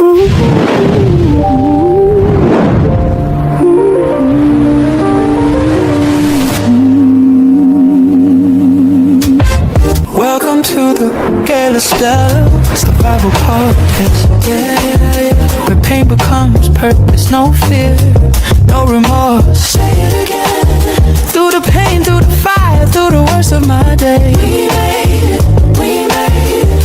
Welcome to the Gail Estella Survival Podcast. Where pain becomes purpose, no fear, no remorse. Say it again. Through the pain, through the fire, through the worst of my day. We made it, we made it.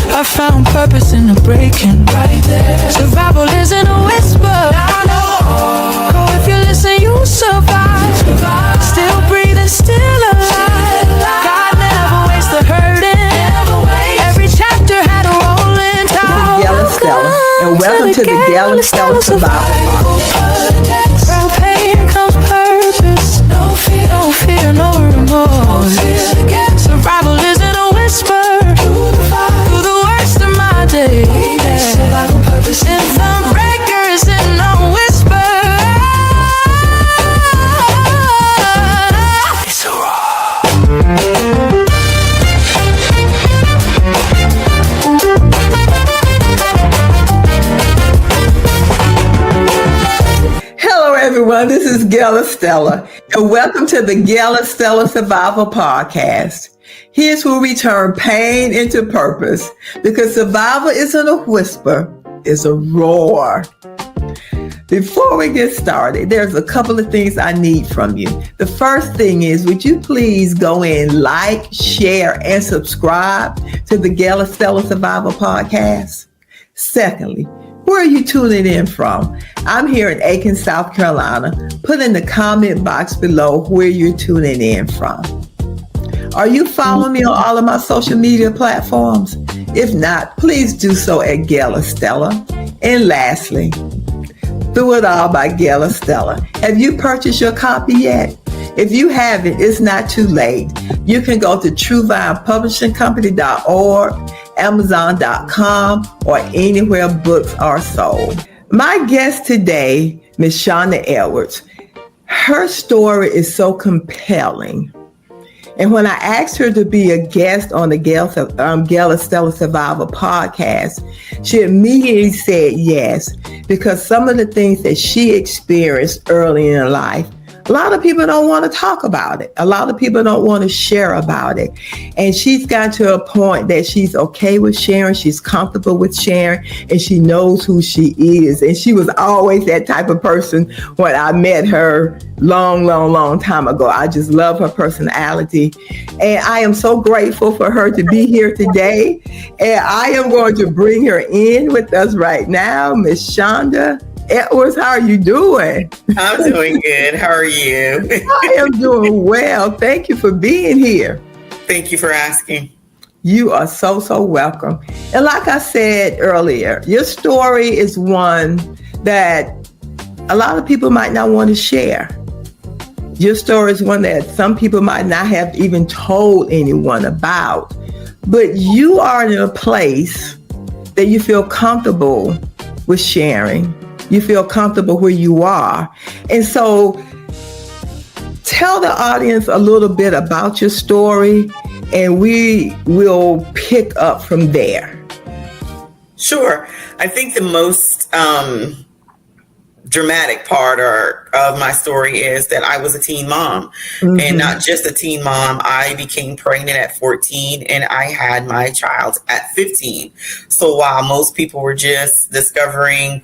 I found purpose in the breaking. Right there. Survival isn't a whisper. I know. Oh, if you listen, you survive. Still breathing, still alive. God never wastes the hurting. Every chapter had a rolling tide. Gail Estella, and welcome to the Gail Estella Survival Podcast. From pain comes purpose. No fear, no remorse. Survival isn't a whisper. Through the worst of my day. In some breakers and no whisper. It's a raw. Hello, everyone. This is Gail Estella, and welcome to the Gail Estella Survival Podcast. Here's where we turn pain into purpose, because survival isn't a whisper, it's a roar. Before we get started, there's a couple of things I need from you. The first thing is, would you please go in, like, share, and subscribe to the Gail Estella Survival Podcast? Secondly, where are you tuning in from? I'm here in Aiken, South Carolina. Put in the comment box below where you're tuning in from. Are you following me on all of my social media platforms? If not, please do so at Gail Estella. And lastly, Through It All by Gail Estella. Have you purchased your copy yet? If you haven't, it's not too late. You can go to TrueVinePublishingCompany.org, Amazon.com, or anywhere books are sold. My guest today, Ms. Seanda Edwards, her story is so compelling. And when I asked her to be a guest on the Gail Estella Survival Podcast, she immediately said yes, because some of the things that she experienced early in her life, a lot of people don't want to talk about it. A lot of people don't want to share about it. And she's got to a point that she's okay with sharing. She's comfortable with sharing, and she knows who she is. And she was always that type of person when I met her long time ago. I just love her personality. And I am so grateful for her to be here today. And I am going to bring her in with us right now, Miss Seanda Edwards. How are you doing? I'm doing good. How are you? I am doing well. Thank you for being here. Thank you for asking. You are so welcome. And like I said earlier, your story is one that a lot of people might not want to share. Your story is one that some people might not have even told anyone about. But you are in a place that you feel comfortable with sharing. You feel comfortable where you are. And so tell the audience a little bit about your story, and we will pick up from there. Sure. I think the most dramatic part of my story is that I was a teen mom. Mm-hmm. And not just a teen mom. I became pregnant at 14 and I had my child at 15. So while most people were just discovering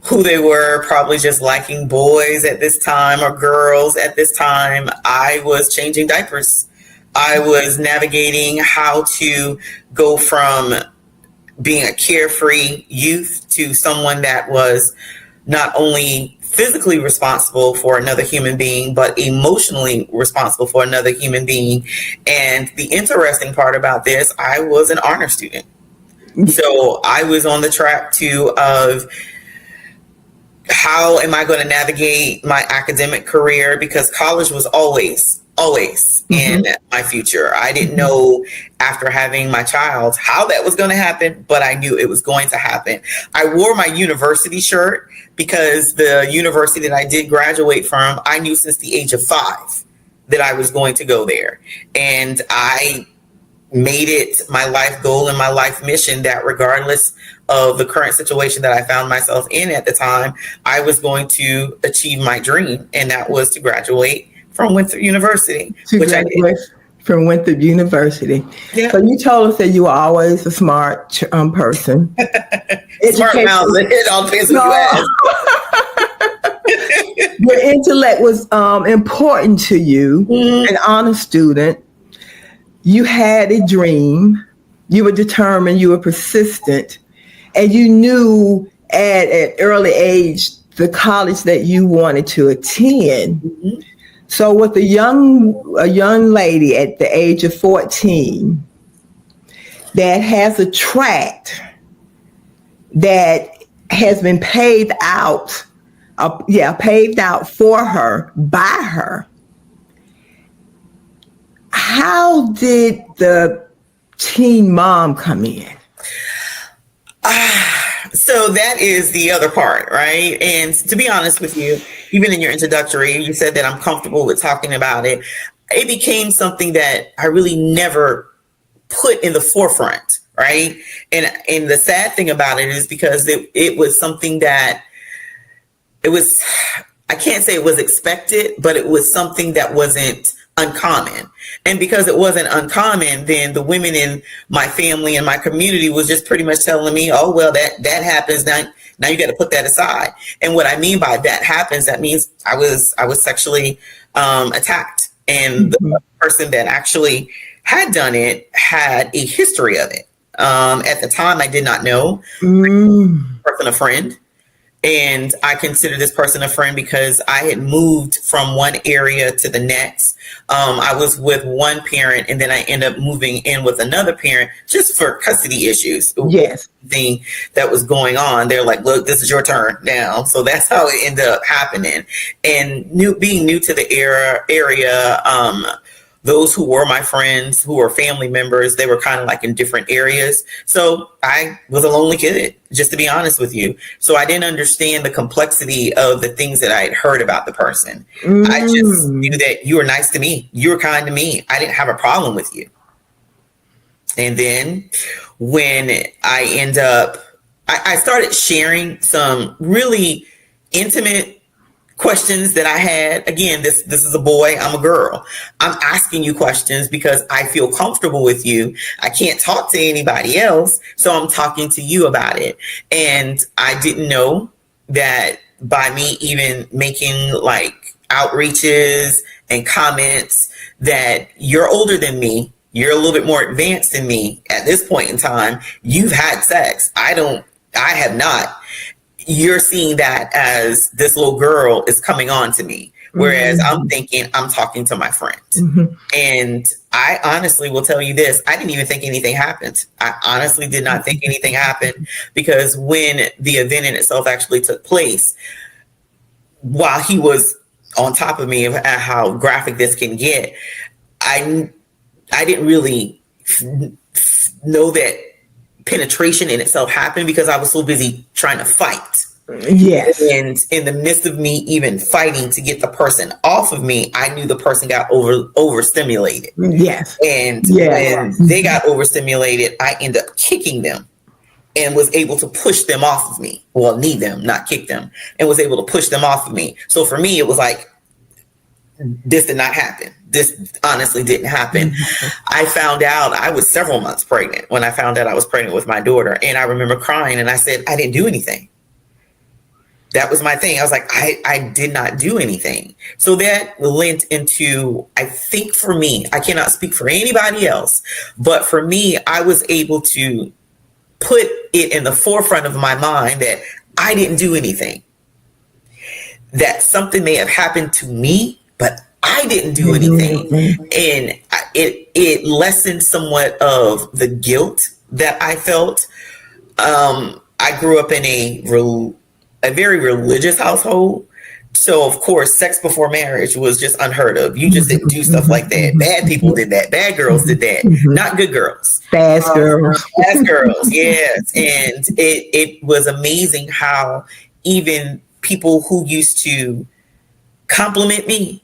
who they were, probably just liking boys at this time or girls at this time, I was changing diapers. I was navigating how to go from being a carefree youth to someone that was not only physically responsible for another human being, but emotionally responsible for another human being. And the interesting part about this, I was an honor student. So I was on the track too of how am I going to navigate my academic career? Because college was always in my future. I didn't know after having my child how that was going to happen, but I knew it was going to happen. I wore my university shirt because the university that I did graduate from, I knew since the age of 5 that I was going to go there. And I made it my life goal and my life mission that regardless of the current situation that I found myself in at the time, I was going to achieve my dream, and that was to graduate from Winthrop University, which I did. From Winthrop University. Yeah. So you told us that you were always a smart person. Smart mouth. It all depends who you ask. Your intellect was important to you, an honor student. You had a dream. You were determined. You were persistent. And you knew at an early age the college that you wanted to attend. Mm-hmm. So with a young lady at the age of 14 that has a tract that has been paved out for her, by her, how did the teen mom come in? So that is the other part, right? And to be honest with you, even in your introductory, you said that I'm comfortable with talking about it. It became something that I really never put in the forefront, right? And the sad thing about it is because it was something that I can't say it was expected, but it was something that wasn't uncommon. And because it wasn't uncommon, then the women in my family and my community was just pretty much telling me, oh, well, that happens. Now you got to put that aside. And what I mean by that happens, that means I was sexually attacked. And the person that actually had done it had a history of it. At the time, I did not know. Person, a friend. And I consider this person a friend because I had moved from one area to the next. I was with one parent, and then I ended up moving in with another parent just for custody issues. Yes. Thing that was going on. They're like, look, this is your turn now. So that's how it ended up happening. And being new to the area, those who were my friends, who were family members, they were kind of like in different areas. So I was a lonely kid, just to be honest with you. So I didn't understand the complexity of the things that I had heard about the person. I just knew that you were nice to me. You were kind to me. I didn't have a problem with you. And then when I started sharing some really intimate questions that I had. Again, this is a boy, I'm a girl. I'm asking you questions because I feel comfortable with you. I can't talk to anybody else, so I'm talking to you about it. And I didn't know that by me even making like outreaches and comments that you're older than me, you're a little bit more advanced than me at this point in time, you've had sex. I have not. You're seeing that as this little girl is coming on to me. Whereas I'm thinking I'm talking to my friend. And I honestly will tell you this. I didn't even think anything happened. I honestly did not think anything happened because when the event in itself actually took place, while he was on top of me of how graphic this can get, I didn't really know that penetration in itself happened because I was so busy trying to fight. Yes. And in the midst of me even fighting to get the person off of me, I knew the person got overstimulated. Yes. And when they got overstimulated, I ended up kicking them and was able to push them off of me. Well, knee them, not kick them, and was able to push them off of me. So for me, it was like, this did not happen. This honestly didn't happen. I found out I was several months pregnant when I found out I was pregnant with my daughter. And I remember crying and I said, I didn't do anything. That was my thing. I was like, I did not do anything. So that lent into, I think for me, I cannot speak for anybody else, but for me, I was able to put it in the forefront of my mind that I didn't do anything. That something may have happened to me, but I didn't do anything. And it lessened somewhat of the guilt that I felt. I grew up in a very religious household. So, of course, sex before marriage was just unheard of. You just didn't do stuff like that. Bad people did that. Bad girls did that. Not good girls. Bad girls. Bad girls, yes. And it was amazing how even people who used to compliment me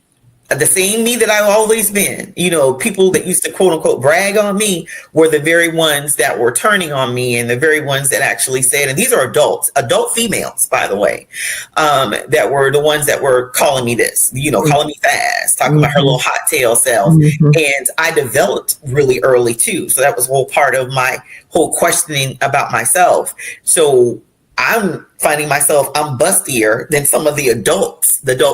the same me that I've always been. You know, people that used to quote unquote brag on me were the very ones that were turning on me, and the very ones that actually said, and these are adult females, by the way, that were the ones that were calling me this, you know, calling me fast, talking about her little hot tail self. And I developed really early too. So that was a whole part of my whole questioning about myself. So I'm finding myself, I'm bustier than some of the adult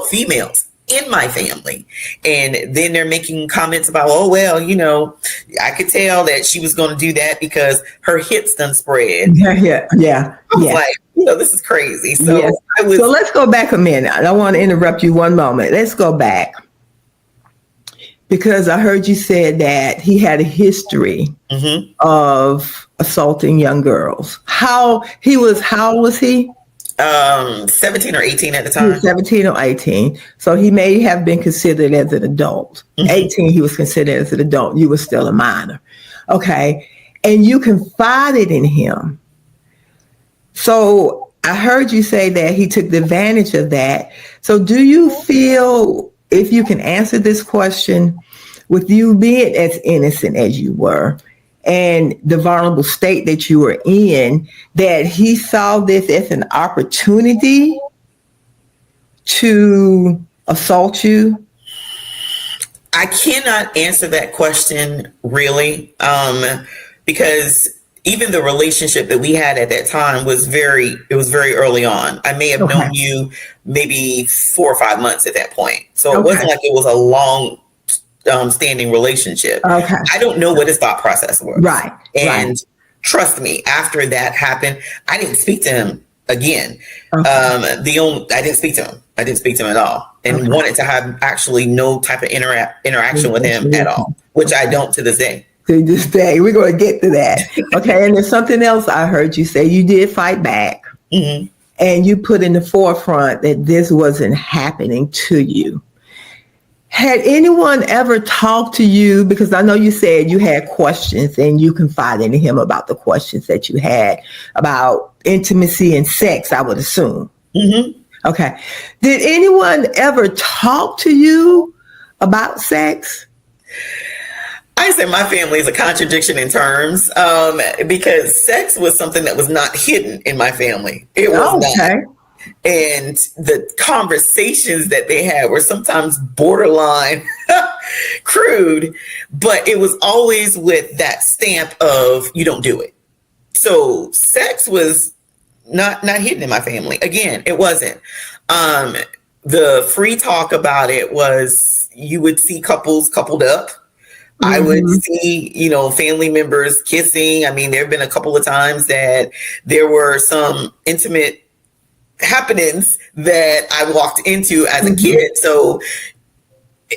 females in my family. And then they're making comments about, oh, well, you know, I could tell that she was going to do that because her hips done spread. Yeah. I was like, you know, this is crazy. So So let's go back a minute. I don't want to interrupt you one moment. Let's go back. Because I heard you said that he had a history of assaulting young girls. How old was he? 17 or 18 at the time. He was 17 or 18. So he may have been considered as an adult. 18, he was considered as an adult. You were still a minor. Okay. And you confided in him. So I heard you say that he took advantage of that. So do you feel, if you can answer this question, with you being as innocent as you were, and the vulnerable state that you were in, that he saw this as an opportunity to assault you? I cannot answer that question really, because even the relationship that we had at that time was very early on. I may have known you maybe 4 or 5 months at that point. So it wasn't like it was a long standing relationship. I don't know what his thought process was. And trust me, after that happened, I didn't speak to him again. I didn't speak to him. I didn't speak to him at all, and wanted to have actually no type of interaction with him at all, which I don't to this day. To this day, we're going to get to that. Okay, and there's something else I heard you say. You did fight back, and you put in the forefront that this wasn't happening to you. Had anyone ever talked to you? Because I know you said you had questions and you confided in him about the questions that you had about intimacy and sex, I would assume. Okay. Did anyone ever talk to you about sex? I say my family is a contradiction in terms, because sex was something that was not hidden in my family. It was not. And the conversations that they had were sometimes borderline crude, but it was always with that stamp of you don't do it. So sex was not hidden in my family. Again, it wasn't. The free talk about it was you would see couples coupled up. I would see, you know, family members kissing. I mean, there have been a couple of times that there were some intimate happenings that I walked into as a kid. So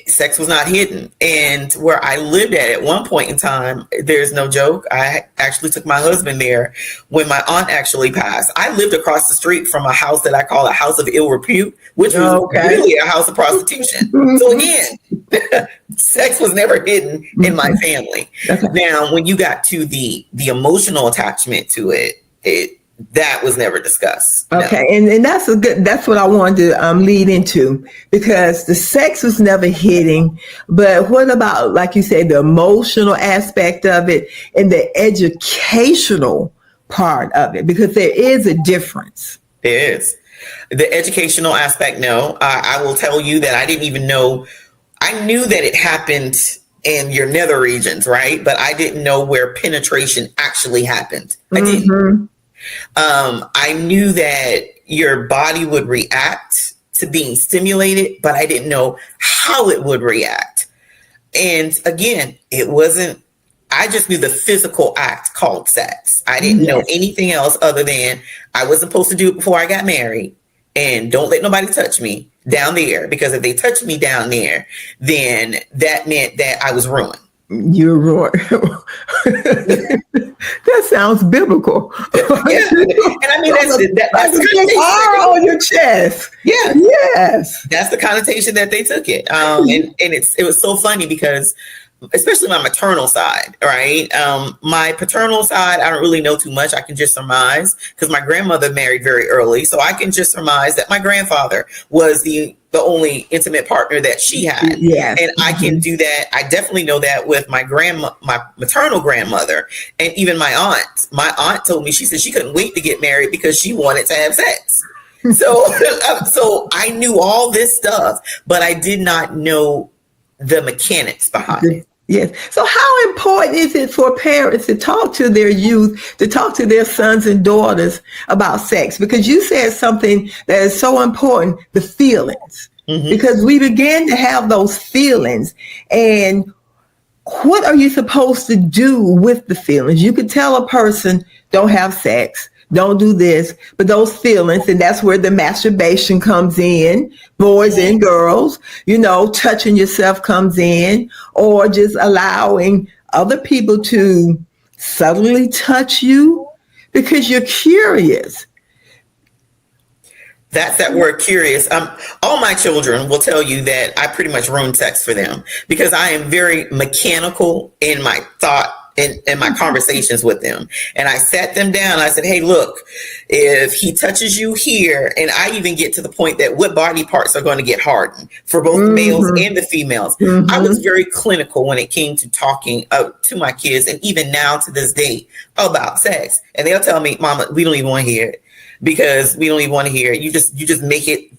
sex was not hidden. And where I lived at one point in time, there's no joke, I actually took my husband there when my aunt actually passed. I lived across the street from a house that I call a house of ill repute, which was really a house of prostitution. So again, sex was never hidden in my family. Now, when you got to the emotional attachment to it, that was never discussed. Okay, no. And that's what I wanted to lead into, because the sex was never hitting, but what about, like you said, the emotional aspect of it and the educational part of it? Because there is a difference. There is. The educational aspect, no. I will tell you that I didn't even know. I knew that it happened in your nether regions, right? But I didn't know where penetration actually happened. I didn't. I knew that your body would react to being stimulated, but I didn't know how it would react. And again, I just knew the physical act called sex. I didn't know anything else other than I was supposed to do it before I got married, and don't let nobody touch me down there, because if they touched me down there, then that meant that I was ruined. You're ruined. That sounds biblical. Yeah. And I mean, that's the connotation on your chest. Yeah. Yes. That's the connotation that they took it. And it was so funny because especially my maternal side, right? My paternal side, I don't really know too much. I can just surmise because my grandmother married very early. So I can just surmise that my grandfather was the only intimate partner that she had. Yes. And I can do that. I definitely know that with my maternal grandmother, and even my aunt. My aunt told me, she said she couldn't wait to get married because she wanted to have sex. So I knew all this stuff, but I did not know the mechanics behind it. Yes. So how important is it for parents to talk to their youth, to talk to their sons and daughters about sex? Because you said something that is so important, the feelings. Mm-hmm. Because we begin to have those feelings. And what are you supposed to do with the feelings? You could tell a person, don't have sex, don't do this, but those feelings, and that's where the masturbation comes in, boys and girls, touching yourself comes in, or just allowing other people to subtly touch you because you're curious. That's that word, curious. All my children will tell you that I pretty much ruin sex for them because I am very mechanical in my thought in my conversations with them. And I sat them down. I said, hey, look, if he touches you here, and I even get to the point that what body parts are going to get hardened for both the males and the females. Mm-hmm. I was very clinical when it came to talking to my kids, and even now to this day, about sex. And they'll tell me, Mama, we don't even want to hear it because we don't even want to hear it. You just make it.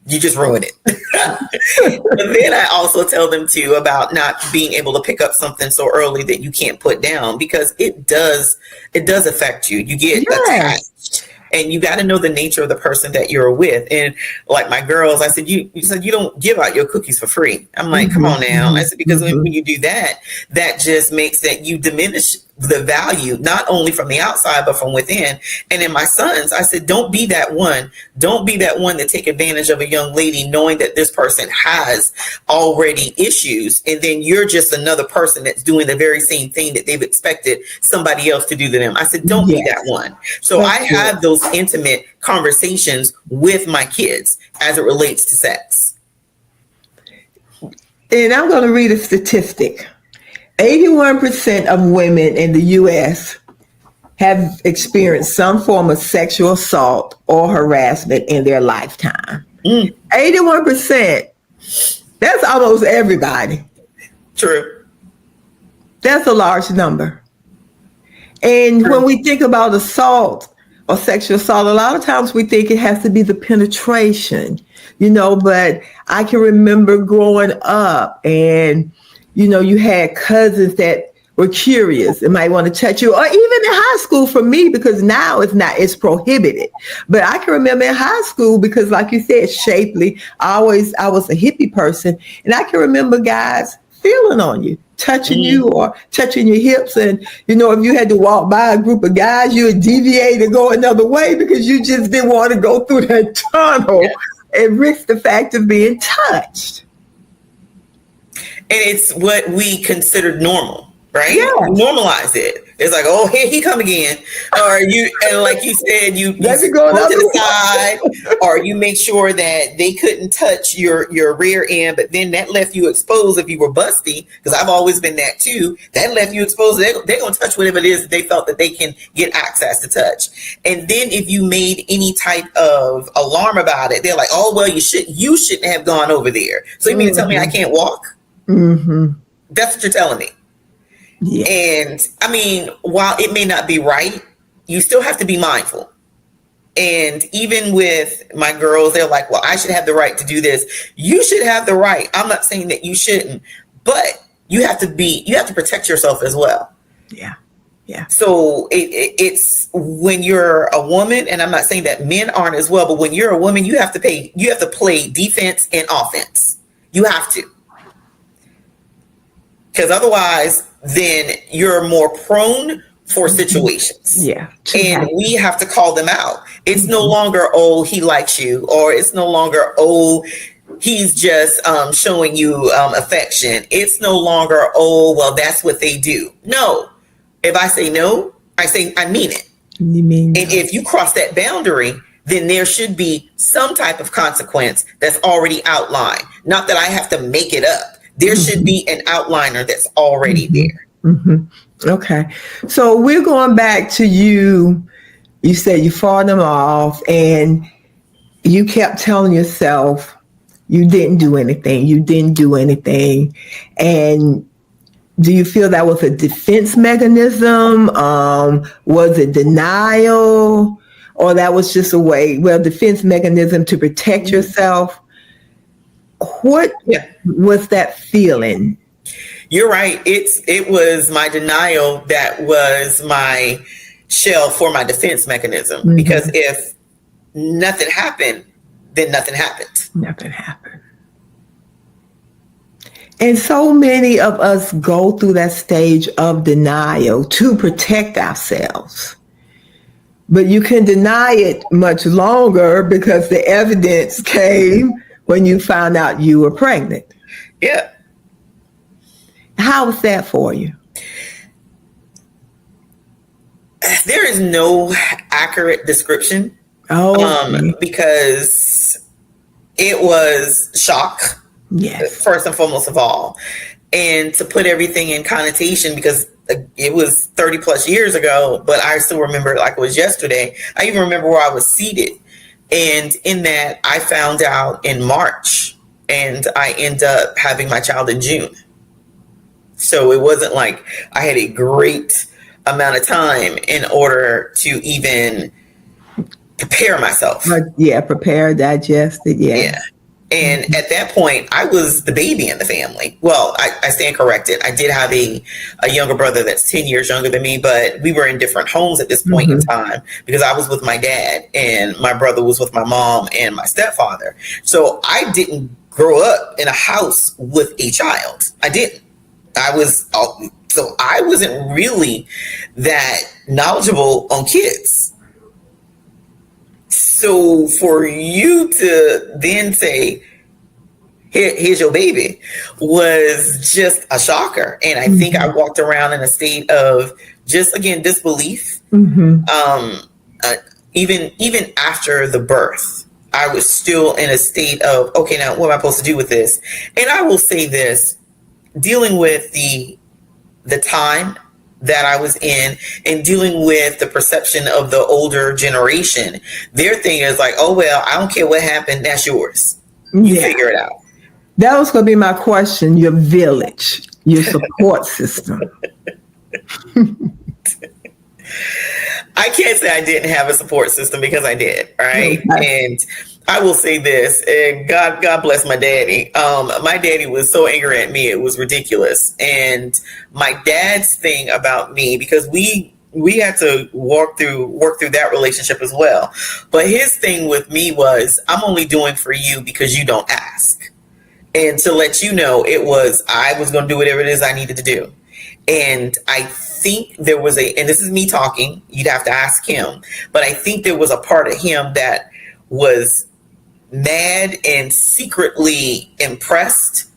You just ruin it. But then I also tell them too about not being able to pick up something so early that you can't put down, because it does affect you. You get attached, and you got to know the nature of the person that you're with. And like my girls, I said, you said you don't give out your cookies for free. I'm like, come on now. I said, because when you do that, that just makes that you diminish the value, not only from the outside, but from within. And in my sons, I said, don't be that one. Don't be that one that take advantage of a young lady, knowing that this person has already issues. And then you're just another person that's doing the very same thing that they've expected somebody else to do to them. I said, don't be that one. So I have those intimate conversations with my kids as it relates to sex. And I'm going to read a statistic. 81% of women in the U.S. have experienced some form of sexual assault or harassment in their lifetime. 81%. That's almost everybody. True. That's a large number. And when we think about assault or sexual assault, a lot of times we think it has to be the penetration, but I can remember growing up and you had cousins that were curious and might want to touch you, or even in high school for me, because now it's prohibited. But I can remember in high school, because like you said, shapely, I was a hippie person. And I can remember guys feeling on you, touching you or touching your hips. And, if you had to walk by a group of guys, you would deviate and go another way because you just didn't want to go through that tunnel and risk the fact of being touched. And it's what we considered normal, right? Yeah. Normalize it. It's like, oh, here he come again. Or and like you said, you go to the side, or you make sure that they couldn't touch your rear end, but then that left you exposed if you were busty, because I've always been that too. That left you exposed. They're going to touch whatever it is that they felt that they can get access to touch. And then if you made any type of alarm about it, they're like, oh, well, you shouldn't have gone over there. So you mean to tell me I can't walk? That's what you're telling me. Yeah. And I mean, while it may not be right, you still have to be mindful. And even with my girls, they're like, well, I should have the right to do this. You should have the right. I'm not saying that you shouldn't, but you have to protect yourself as well. Yeah. Yeah. So it's when you're a woman, and I'm not saying that men aren't as well, but when you're a woman, you have to play defense and offense. You have to. Because otherwise, then you're more prone for situations. Yeah. And we have to call them out. It's no longer, oh, he likes you, or it's no longer, oh, he's just showing you affection. It's no longer, oh, well, that's what they do. No. If I say no, I mean it. You mean and if you cross that boundary, then there should be some type of consequence that's already outlined. Not that I have to make it up. There should be an outliner that's already there. Okay. So we're going back to you. You said you fought them off and you kept telling yourself you didn't do anything. You didn't do anything. And do you feel that was a defense mechanism? Was it denial? Or that was just a way, defense mechanism to protect yourself? What was that feeling? You're right. It was my denial that was my shell for my defense mechanism. Because if nothing happened, then nothing happened. Nothing happened. And so many of us go through that stage of denial to protect ourselves. But you can deny it much longer because the evidence came when you found out you were pregnant. Yeah. How was that for you? There is no accurate description. Because it was shock. Yes. First and foremost of all. And to put everything in connotation, because it was 30 plus years ago, but I still remember it like it was yesterday. I even remember where I was seated. And in that, I found out in March and I end up having my child in June. So it wasn't like I had a great amount of time in order to even prepare myself. Prepare, digest it. Yeah. And at that point, I was the baby in the family. Well, I stand corrected. I did have a younger brother that's 10 years younger than me, but we were in different homes at this point in time because I was with my dad and my brother was with my mom and my stepfather. So I didn't grow up in a house with a child. I didn't. So I wasn't really that knowledgeable on kids. So for you to then say, here's your baby, was just a shocker. And I think I walked around in a state of just, again, disbelief. Even after the birth, I was still in a state of, okay, now what am I supposed to do with this? And I will say this, dealing with the time that I was in and dealing with the perception of the older generation, their thing is like, oh, well, I don't care what happened. That's yours. You figure it out. That was going to be my question. Your village, your support system. I can't say I didn't have a support system because I did. Right. Okay. And I will say this, and God bless my daddy. My daddy was so angry at me, it was ridiculous. And my dad's thing about me, because we had to work through that relationship as well. But his thing with me was, I'm only doing for you because you don't ask. And to let you know, I was going to do whatever it is I needed to do. And I think there was and this is me talking, you'd have to ask him, but I think there was a part of him that was mad and secretly impressed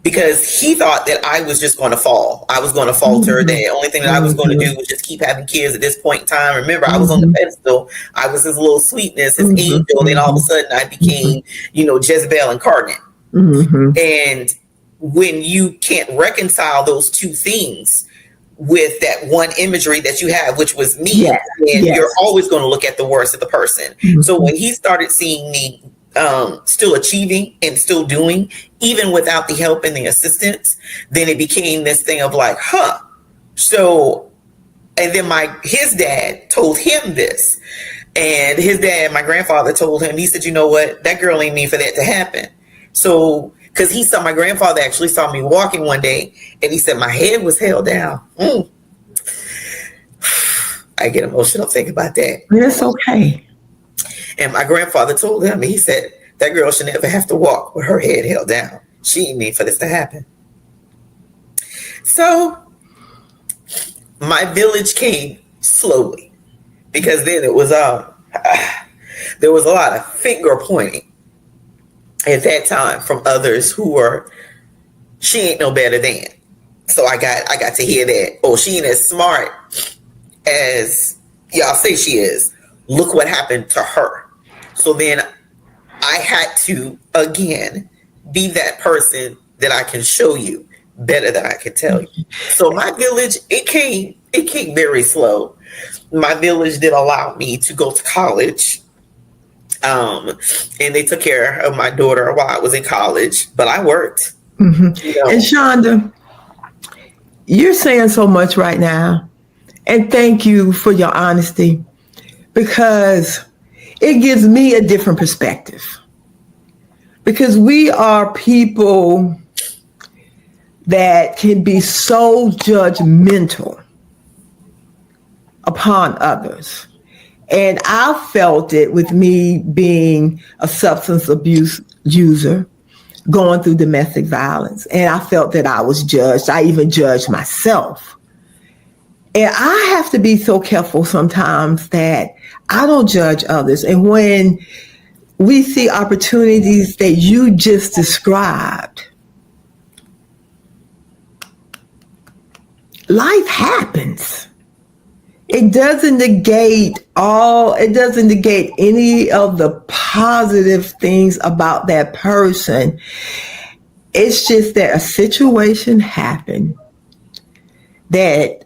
because he thought that I was just going to fall. I was going to falter. The only thing that I was going to do was just keep having kids at this point in time. Remember, I was on the pedestal. I was his little sweetness, his angel. Then all of a sudden I became, Jezebel incarnate. And when you can't reconcile those two things with that one imagery that you have, which was me, you're always going to look at the worst of the person. So when he started seeing me still achieving and still doing, even without the help and the assistance, then it became this thing of like, So, and then his dad told him this, and his dad, my grandfather, told him, he said, you know what, that girl ain't mean for that to happen. So, because my grandfather actually saw me walking one day, and he said my head was held down. I get emotional thinking about that. It's okay. And my grandfather told him, he said, that girl should never have to walk with her head held down. She ain't mean for this to happen. So my village came slowly, because then it was there was a lot of finger pointing at that time from others who were, she ain't no better than. So I got to hear that. Oh, she ain't as smart as y'all say she is. Look what happened to her. So then I had to, again, be that person that I can show you, better than I can tell you. So my village, it came very slow. My village did allow me to go to college. And they took care of my daughter while I was in college, but I worked. Mm-hmm. You know? And Seanda, you're saying so much right now. And thank you for your honesty, because it gives me a different perspective. Because we are people that can be so judgmental upon others. And I felt it with me being a substance abuse user, going through domestic violence. And I felt that I was judged. I even judged myself. And I have to be so careful sometimes that I don't judge others. And when we see opportunities that you just described, life happens. It doesn't negate any of the positive things about that person. It's just that a situation happened that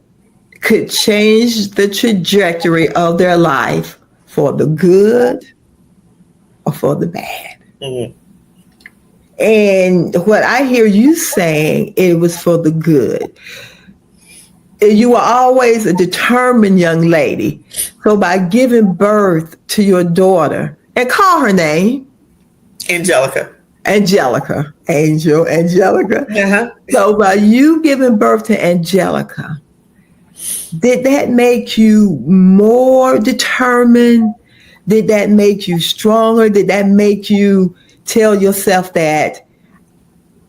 could change the trajectory of their life for the good or for the bad. Mm-hmm. And what I hear you saying, it was for the good. You were always a determined young lady. So by giving birth to your daughter, and call her name. Angelica. Angelica. Uh-huh. So by you giving birth to Angelica, did that make you more determined? Did that make you stronger? Did that make you tell yourself that,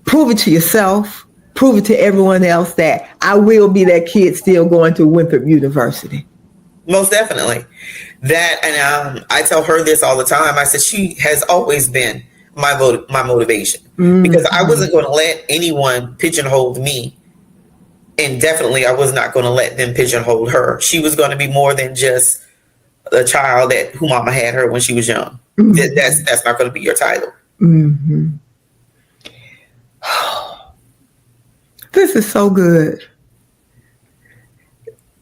prove it to yourself, prove it to everyone else that I will be that kid still going to Winthrop University? Most definitely. That, and I tell her this all the time. I said, she has always been my motivation, because I wasn't going to let anyone pigeonhole me. And definitely I was not going to let them pigeonhole her. She was going to be more than just a child who mama had her when she was young. Mm-hmm. That's not going to be your title. Mm-hmm. This is so good.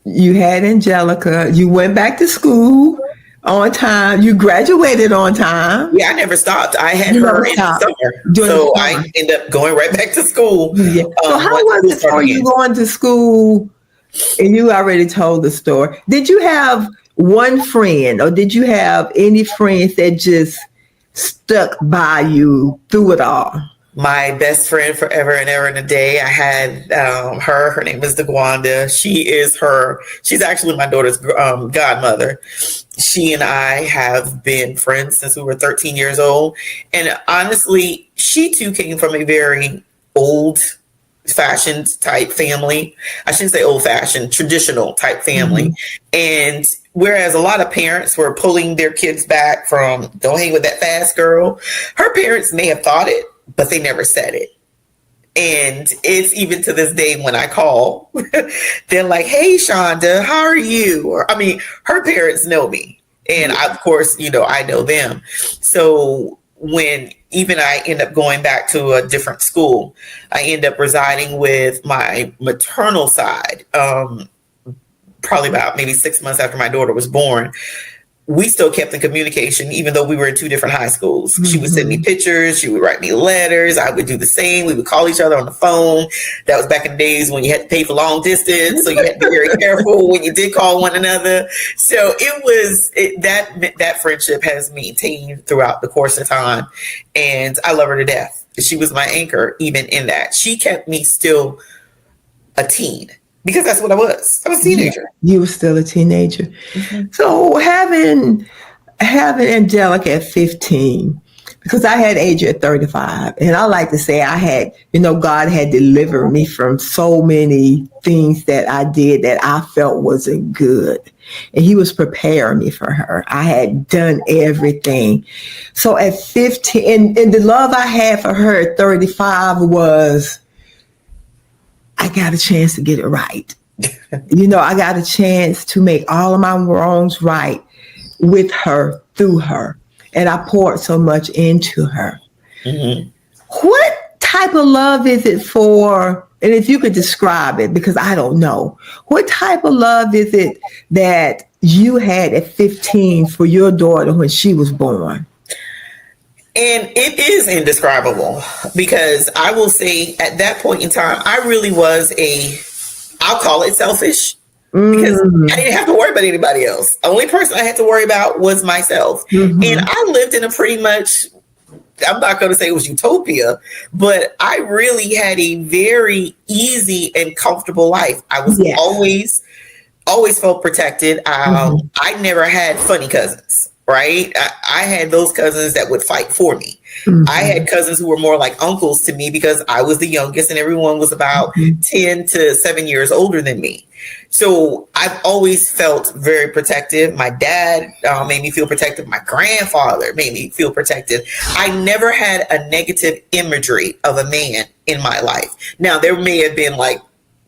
You had Angelica. You went back to school on time. You graduated on time. Yeah, I never stopped. I had her in the summer. So I ended up going right back to school. Yeah. So how was it for you going to school? And you already told the story. Did you have one friend, or did you have any friends that just stuck by you through it all? My best friend forever and ever and a day. I had her name is DeGwanda. She's actually my daughter's godmother. She and I have been friends since we were 13 years old. And honestly, she too came from a very old fashioned type family. I shouldn't say old fashioned, traditional type family. Mm-hmm. And whereas a lot of parents were pulling their kids back from, don't hang with that fast girl, her parents may have thought it, but they never said it. And it's even to this day when I call, they're like, hey, Seanda, how are you? Or, I mean, her parents know me. And of course, I know them. So when even I end up going back to a different school, I end up residing with my maternal side, probably about maybe 6 months after my daughter was born. We still kept in communication, even though we were in two different high schools. Mm-hmm. She would send me pictures. She would write me letters. I would do the same. We would call each other on the phone. That was back in the days when you had to pay for long distance. So you had to be very careful when you did call one another. So that friendship has maintained throughout the course of time. And I love her to death. She was my anchor, even in that. She kept me still a teen. Because that's what I was. I was a teenager. You were still a teenager. Mm-hmm. So having Angelica at 15, because I had Adria at 35, and I like to say I had, God had delivered me from so many things that I did that I felt wasn't good. And he was preparing me for her. I had done everything. So at 15, and the love I had for her at 35 was, I got a chance to get it right. I got a chance to make all of my wrongs right with her, through her. And I poured so much into her. Mm-hmm. What type of love is it for? And if you could describe it, because I don't know, what type of love is it that you had at 15 for your daughter when she was born? And it is indescribable, because I will say at that point in time, I really was I'll call it selfish, because I didn't have to worry about anybody else. The only person I had to worry about was myself. And I lived in a pretty much, I'm not going to say it was utopia, but I really had a very easy and comfortable life. I was always felt protected. I never had funny cousins, right? I had those cousins that would fight for me. I had cousins who were more like uncles to me because I was the youngest and everyone was about 10 to 7 years older than me. So I've always felt very protective. My dad made me feel protected. My grandfather made me feel protected. I never had a negative imagery of a man in my life. Now, there may have been like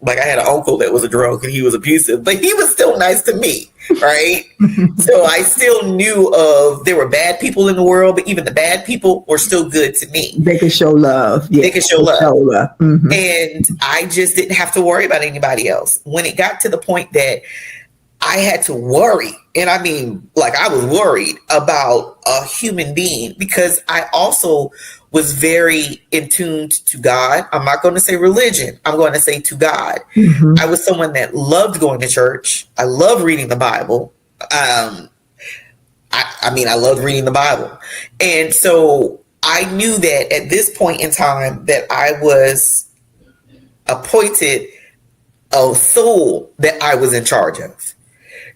I had an uncle that was a drunk and he was abusive, but he was still nice to me, right? So I still knew there were bad people in the world, but even the bad people were still good to me. They could show love. They could show love. And I just didn't have to worry about anybody else. When it got to the point that I had to worry, and I mean, like I was worried about a human being, because I also was very in tune to God. I'm not going to say religion. I'm going to say to God. I was someone that loved going to church. I love reading the Bible. I loved reading the Bible. And so I knew that at this point in time that I was appointed a soul that I was in charge of.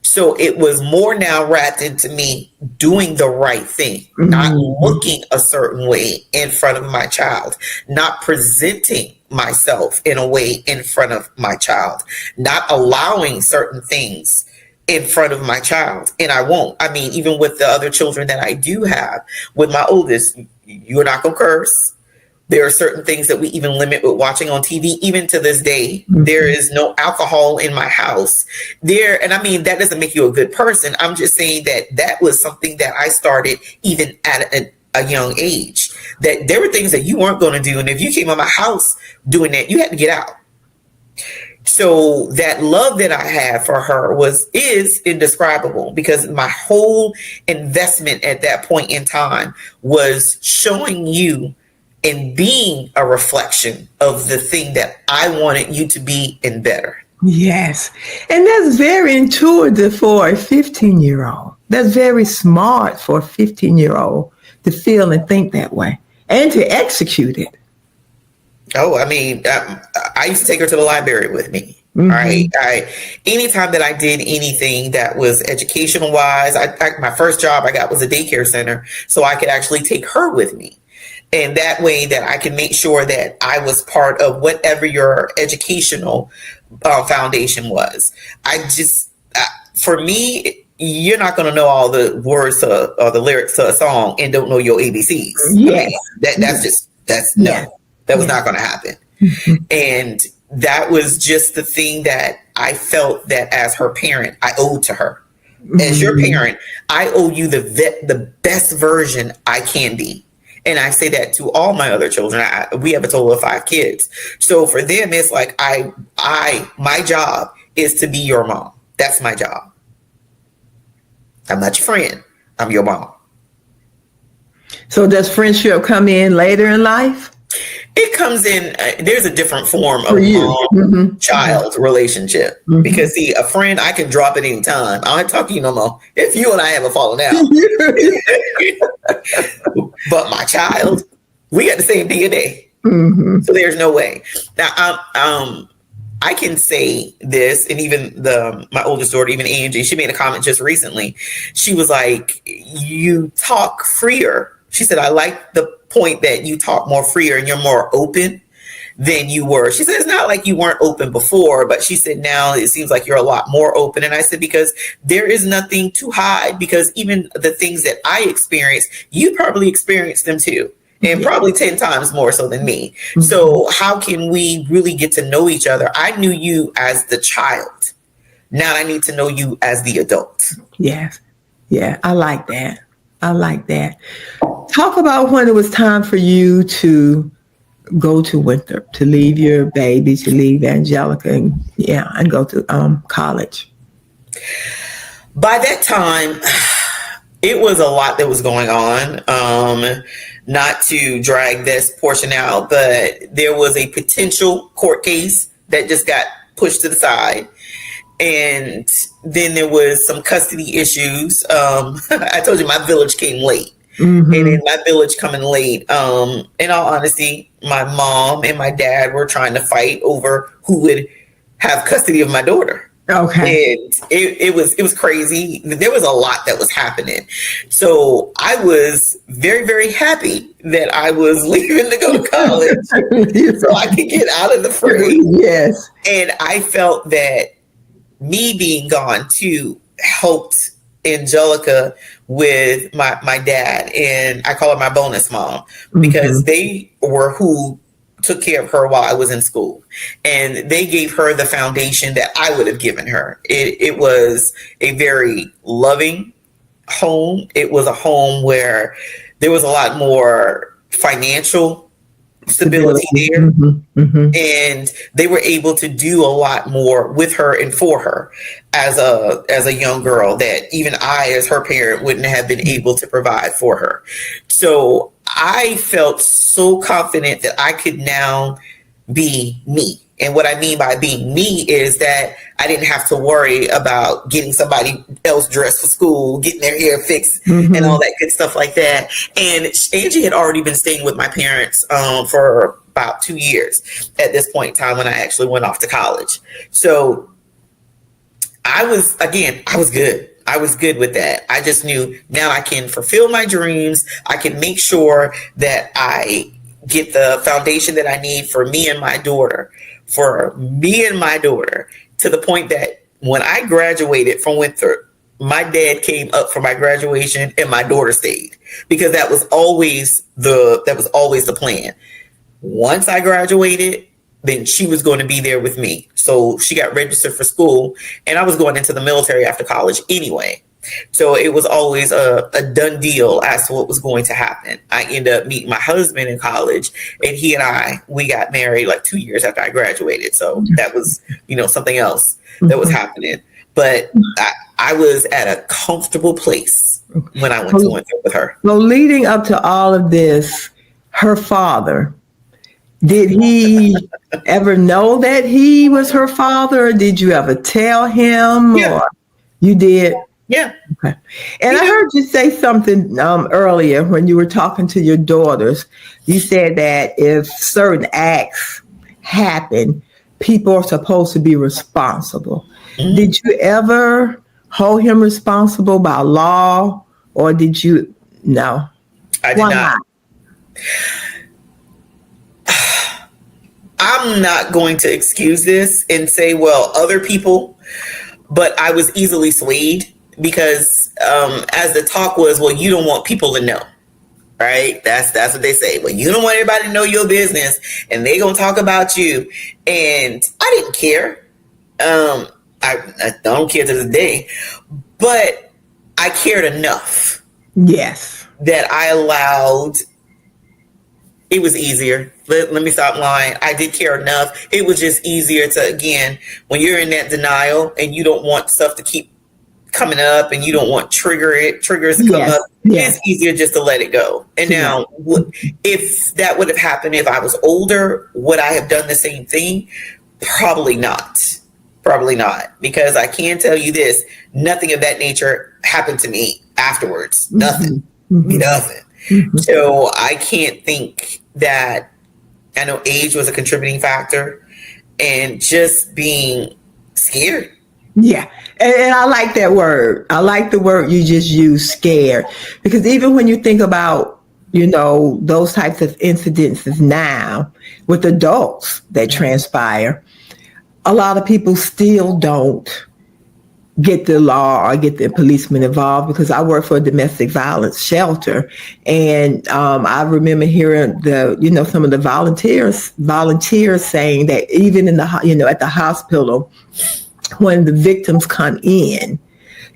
So it was more now wrapped into me doing the right thing, not looking a certain way in front of my child, not presenting myself in a way in front of my child, not allowing certain things in front of my child. And I won't. I mean, even with the other children that I do have, with my oldest, you're not going to curse. There are certain things that we even limit with watching on TV. Even to this day, there is no alcohol in my house there. And I mean, that doesn't make you a good person. I'm just saying that was something that I started even at a young age, that there were things that you weren't going to do. And if you came in my house doing that, you had to get out. So that love that I had for her is indescribable, because my whole investment at that point in time was showing you and being a reflection of the thing that I wanted you to be and better. Yes. And that's very intuitive for a 15-year-old. That's very smart for a 15-year-old to feel and think that way and to execute it. Oh, I mean, I used to take her to the library with me. Right. Anytime that I did anything that was educational wise, my first job I got was a daycare center, so I could actually take her with me. And that way that I can make sure that I was part of whatever your educational foundation was. For me, you're not going to know all the words or the lyrics to a song and don't know your ABCs. Yes. I mean, that was not going to happen. And that was just the thing that I felt that as her parent, I owed to her. As your parent, I owe you the best version I can be. And I say that to all my other children. We have a total of 5 kids. So for them, it's like my job is to be your mom. That's my job. I'm not your friend. I'm your mom. So does friendship come in later in life? It comes in, there's a different form of mom-child relationship. Because, see, a friend, I can drop at any time. I don't have to talk to you no more if you and I have a falling out. But my child, we got the same DNA. So there's no way. Now, I can say this, and even my oldest daughter, even Angie, she made a comment just recently. She was like, you talk freer. She said, I like the point that you talk more freer and you're more open than you were. She said, it's not like you weren't open before, but she said, now it seems like you're a lot more open. And I said, because there is nothing to hide, because even the things that I experienced, you probably experienced them too. And probably 10 times more so than me. So how can we really get to know each other? I knew you as the child. Now I need to know you as the adult. Yes. Yeah, I like that. Talk about when it was time for you to go to Winthrop, to leave your baby, to leave Angelica, and go to college? By that time, it was a lot that was going on. Not to drag this portion out, but there was a potential court case that just got pushed to the side. And then there was some custody issues. I told you my village came late. Mm-hmm. And in my village coming late, in all honesty, my mom and my dad were trying to fight over who would have custody of my daughter. Okay. And it was crazy. There was a lot that was happening. So I was very, very happy that I was leaving to go to college so I could get out of the fray. Yes. And I felt that me being gone too helped Angelica with my dad, and I call her my bonus mom, because they were who took care of her while I was in school, and they gave her the foundation that I would have given her. It was a very loving home. It was a home where there was a lot more financial stability there. And they were able to do a lot more with her and for her as a young girl that even I, as her parent, wouldn't have been able to provide for her. So I felt so confident that I could now be me. And what I mean by being me is that I didn't have to worry about getting somebody else dressed for school, getting their hair fixed, and all that good stuff like that. And Angie had already been staying with my parents for about 2 years at this point in time when I actually went off to college. So I was good. I was good with that. I just knew now I can fulfill my dreams. I can make sure that I get the foundation that I need for me and my daughter, to the point that when I graduated from Winthrop, my dad came up for my graduation and my daughter stayed, because that was always the plan. Once I graduated, then she was going to be there with me. So she got registered for school, and I was going into the military after college anyway. So it was always a done deal as to what was going to happen. I ended up meeting my husband in college, and he and we got married like 2 years after I graduated. So that was, something else that was happening. But I was at a comfortable place when I went to Winthrop with her. So leading up to all of this, her father, did he ever know that he was her father? Or did you ever tell him? Yeah. Or you did? Yeah. Okay. And I heard you say something earlier when you were talking to your daughters. You said that if certain acts happen, people are supposed to be responsible. Mm-hmm. Did you ever hold him responsible by law, or did you? No. I did not. I'm not going to excuse this and say, well, other people, but I was easily swayed. Because as the talk was, well, you don't want people to know, right? That's what they say. Well, you don't want everybody to know your business, and they're going to talk about you. And I didn't care. I don't care to this day. But I cared enough. Yes. That I allowed. It was easier. Let me stop lying. I did care enough. It was just easier to, again, when you're in that denial and you don't want stuff to keep coming up, and you don't want triggers to come up. Yes. It's easier just to let it go. And now, if that would have happened if I was older, would I have done the same thing? Probably not. Because I can tell you this: nothing of that nature happened to me afterwards. Nothing. So I can't think that. I know age was a contributing factor, and just being scared. Yeah. And I like that word. I like the word you just used, scared. Because even when you think about, those types of incidences now with adults that transpire, a lot of people still don't get the law or get the policeman involved, because I work for a domestic violence shelter. And I remember hearing some of the volunteers saying that even in the, at the hospital, when the victims come in,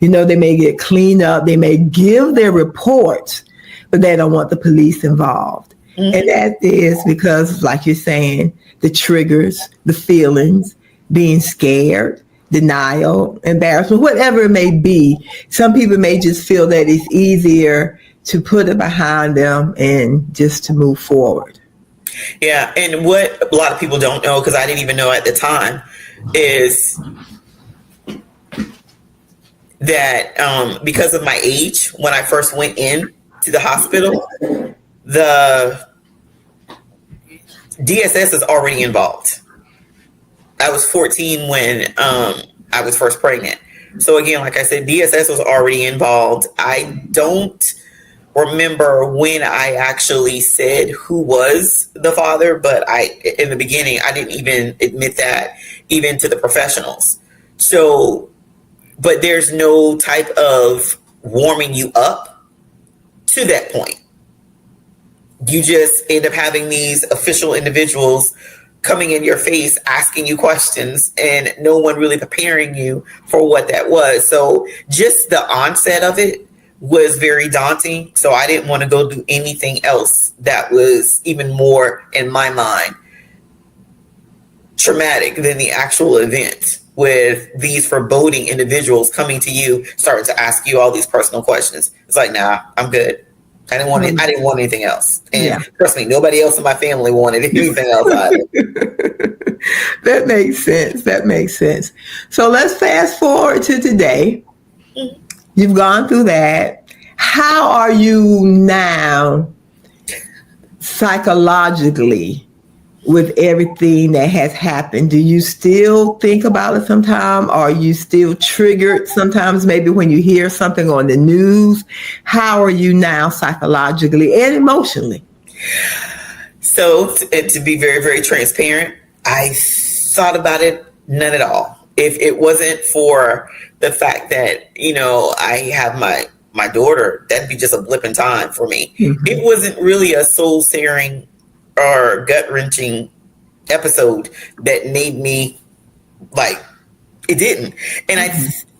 they may get cleaned up, they may give their reports, but they don't want the police involved. And that is because, like you're saying, the triggers, the feelings, being scared, denial, embarrassment, whatever it may be. Some people may just feel that it's easier to put it behind them and just to move forward. Yeah. And what a lot of people don't know, because I didn't even know at the time, is that because of my age, when I first went in to the hospital, the DSS is already involved. I was 14 when I was first pregnant. So again, like I said, DSS was already involved. I don't remember when I actually said who was the father, but in the beginning, I didn't even admit that even to the professionals. So, but there's no type of warming you up to that point. You just end up having these official individuals coming in your face, asking you questions, and no one really preparing you for what that was. So just the onset of it was very daunting. So I didn't want to go do anything else that was even more, in my mind, traumatic than the actual event, with these foreboding individuals coming to you, starting to ask you all these personal questions. It's like, nah, I'm good. I didn't want anything else. And trust me, nobody else in my family wanted anything else either. That makes sense. So let's fast forward to today. You've gone through that. How are you now psychologically with everything that has happened? Do you still think about it sometimes? Are you still triggered sometimes, maybe when you hear something on the news? How are you now psychologically and emotionally? So to be very, very transparent, I thought about it none at all. If it wasn't for the fact that, I have my daughter, that'd be just a blip in time for me. Mm-hmm. It wasn't really a soul-searing or gut-wrenching episode that made me it didn't. And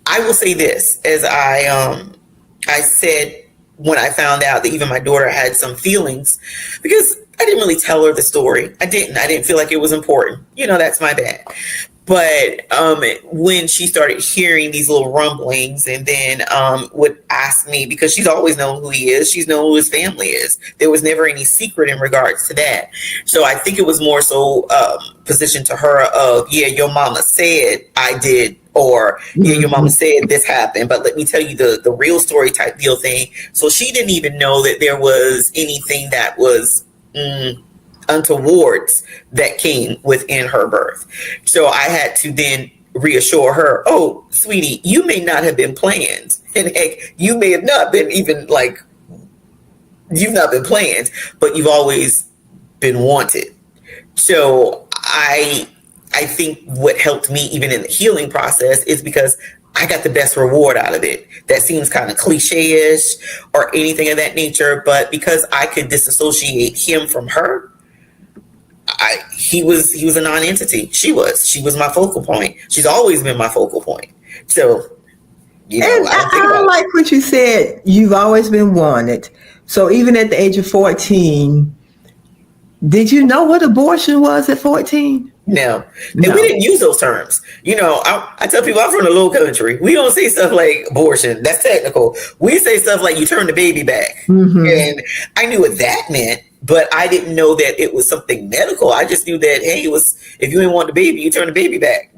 I will say this, as I said when I found out that even my daughter had some feelings, because I didn't really tell her the story. I didn't feel like it was important. That's my bad. But when she started hearing these little rumblings, and then would ask me, because she's always known who he is, she's known who his family is. There was never any secret in regards to that. So I think it was more so positioned to her of, yeah, your mama said I did, or yeah, your mama said this happened, but let me tell you the real story type deal thing. So she didn't even know that there was anything that was untowards that came within her birth. So I had to then reassure her, oh, sweetie, you may not have been planned. And heck, you may have not been even you've not been planned, but you've always been wanted. So I think what helped me even in the healing process is because I got the best reward out of it. That seems kind of cliche-ish or anything of that nature, but because I could disassociate him from her, he was a non-entity. She was my focal point. She's always been my focal point. So, I like what you said. You've always been wanted. So even at the age of 14, did you know what abortion was at 14? No. And we didn't use those terms. I tell people I'm from the low country. We don't say stuff like abortion. That's technical. We say stuff like you turn the baby back. Mm-hmm. And I knew what that meant, but I didn't know that it was something medical. I just knew that, hey, it was, if you didn't want the baby, you turn the baby back.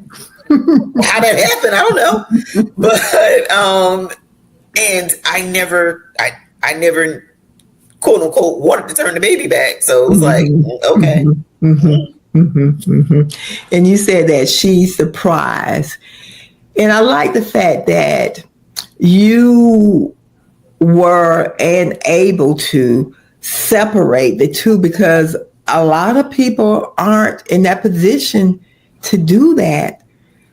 How that happened, I don't know. But and I never quote unquote wanted to turn the baby back. So it was like, okay. Mm-hmm. Mm-hmm, mm-hmm. And you said that she's surprised. And I like the fact that you were able to separate the two, because a lot of people aren't in that position to do that.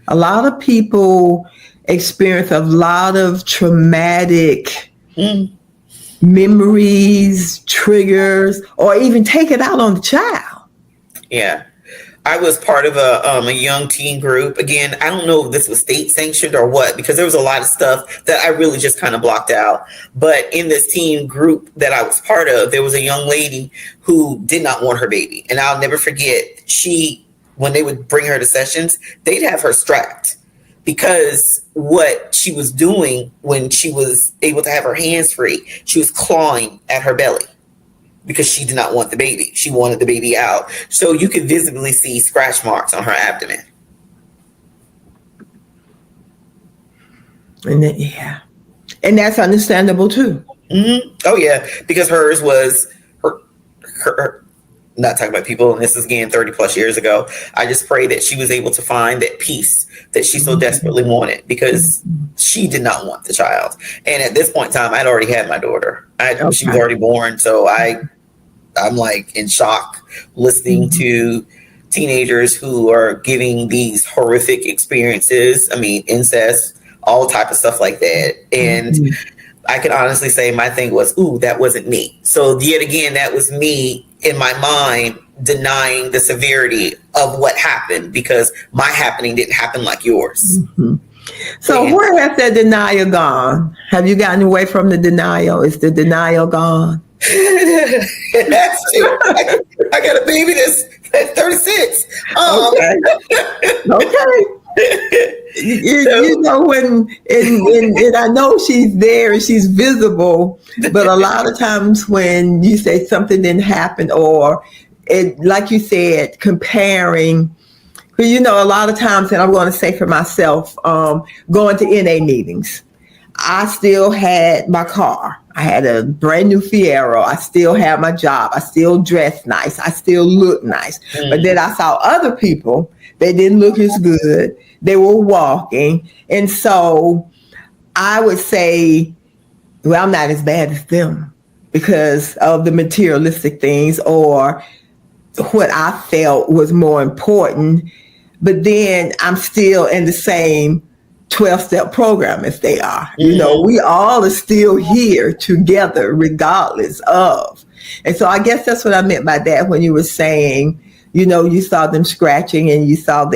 A lot of people experience a lot of traumatic memories, triggers, or even take it out on the child. Yeah. I was part of a young teen group. Again, I don't know if this was state sanctioned or what, because there was a lot of stuff that I really just kind of blocked out. But in this teen group that I was part of, there was a young lady who did not want her baby. And I'll never forget, when they would bring her to sessions, they'd have her strapped, because what she was doing when she was able to have her hands free, she was clawing at her belly, because she did not want the baby. She wanted the baby out. So you could visibly see scratch marks on her abdomen. And that's understandable too. Mm-hmm. Oh yeah, because hers was her. Not talking about people, and this is again 30 plus years ago. I just pray that she was able to find that peace that she so desperately wanted, because she did not want the child. And at this point in time, I'd already had my daughter. She was already born. So I'm like in shock listening to teenagers who are giving these horrific experiences. I mean, incest, all type of stuff like that. And I can honestly say my thing was, ooh, that wasn't me. So yet again, that was me in my mind denying the severity of what happened, because my happening didn't happen like yours. So where has that denial gone? Have you gotten away from the denial? Is the denial gone? That's it. I got a baby that's 36. Okay. You know, when and I know she's there and she's visible, but a lot of times when you say something didn't happen, or it, like you said, comparing, but you know, a lot of times, and I'm going to say for myself, going to NA meetings, I still had my car. I had a brand new Fiero. I still had my job. I still dressed nice. I still looked nice. But then I saw other people that didn't look as good. They were walking. And so I would say, well, I'm not as bad as them because of the materialistic things or what I felt was more important. But then I'm still in the same 12-step program as they are. You know, we all are still here together regardless of. And so I guess that's what I meant by that when you were saying, you know, you saw them scratching and you saw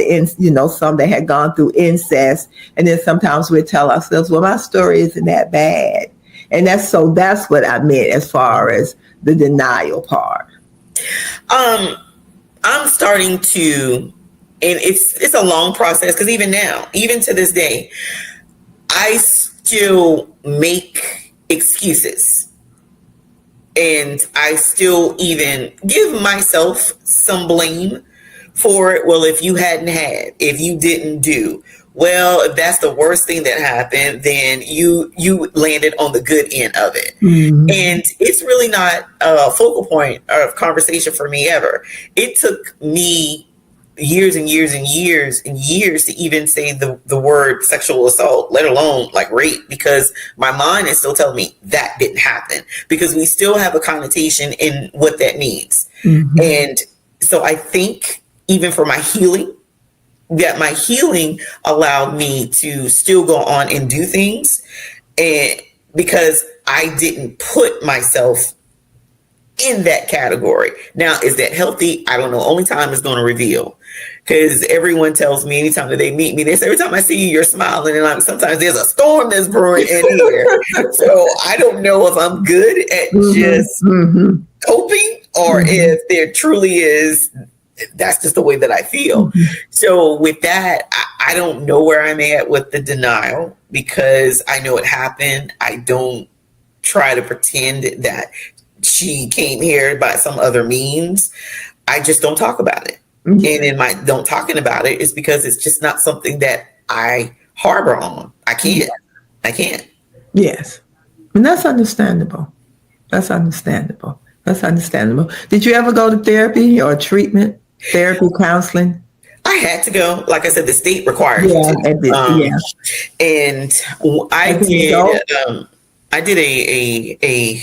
some that had gone through incest. And then sometimes we tell ourselves, well, my story isn't that bad. And that's what I meant as far as the denial part. I'm starting to, and it's a long process, because even now, even to this day, I still make excuses. And I still even give myself some blame for it. Well, if you if you didn't do, well, if that's the worst thing that happened, then you landed on the good end of it. And it's really not a focal point of conversation for me ever. It took me years and years and years and years to even say the word sexual assault, let alone like rape, because my mind is still telling me that didn't happen, because we still have a connotation in what that means. And so I think even for my healing, that my healing allowed me to still go on and do things, and because I didn't put myself in that category. Now, is that healthy? I don't know. Only time is going to reveal. Because everyone tells me anytime that they meet me, they say, every time I see you, you're smiling. And sometimes there's a storm that's brewing in here. So I don't know if I'm good at just coping, or if there truly is, that's just the way that I feel. So with that, I don't know where I'm at with the denial, because I know it happened. I don't try to pretend that she came here by some other means. I just don't talk about it. And in my don't talking about it is because it's just not something that I harbor on. I can't. Yes. And that's understandable. Did you ever go to therapy or treatment, therapy, counseling? I had to go. Like I said, the state requires you to. And I did a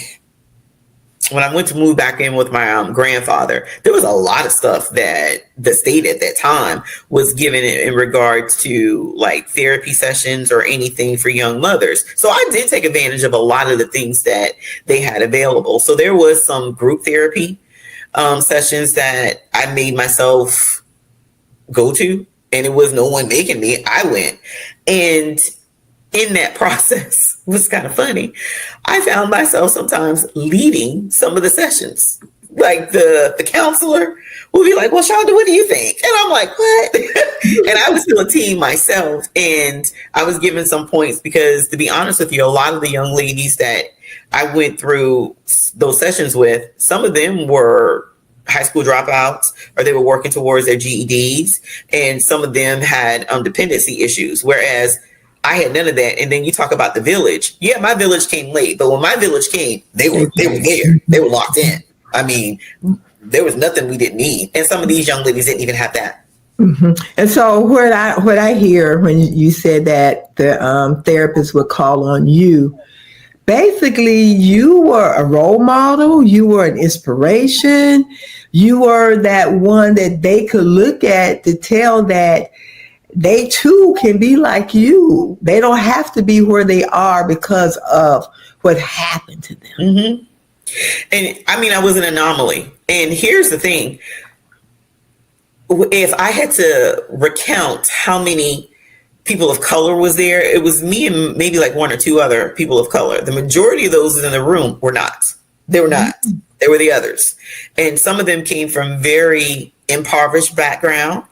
when I went to move back in with my grandfather, there was a lot of stuff that the state at that time was giving in regards to like therapy sessions or anything for young mothers. So I did take advantage of a lot of the things that they had available. So there was some group therapy sessions that I made myself go to, and it was no one making me. I went. And in that process, it was kind of funny. I found myself sometimes leading some of the sessions. Like the counselor would be like, well, Shonda, what do you think? And I'm like, what? And I was still a teen myself. And I was given some points because, to be honest with you, a lot of the young ladies that I went through those sessions with, some of them were high school dropouts, or they were working towards their GEDs. And some of them had dependency issues, whereas I had none of that. And then you talk about the village. Yeah, my village came late, but when my village came, they were there. They were locked in. I mean, there was nothing we didn't need. And some of these young ladies didn't even have that. Mm-hmm. And so what I hear when you said that the therapist would call on you, basically you were a role model, you were an inspiration, you were that one that they could look at to tell that they too can be like you. They don't have to be where they are because of what happened to them. Mm-hmm. And I mean, I was an anomaly. And here's the thing. If I had to recount how many people of color was there, it was me and maybe like one or two other people of color. The majority of those in the room were not. They were not. They were the others. And some of them came from very impoverished background.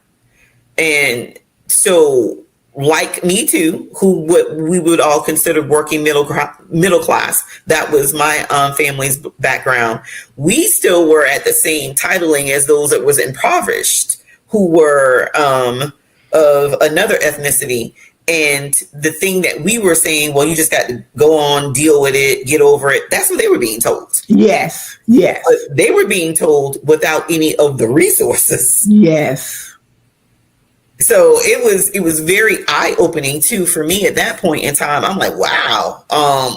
And so, like me too, who what we would all consider working middle class, that was my family's background. We still were at the same titling as those that was impoverished, who were of another ethnicity. And the thing that we were saying, well, you just got to go on, deal with it, get over it. That's what they were being told. Yes. But they were being told without any of the resources. Yes. So it was very eye-opening too for me at that point in time. I'm like, wow.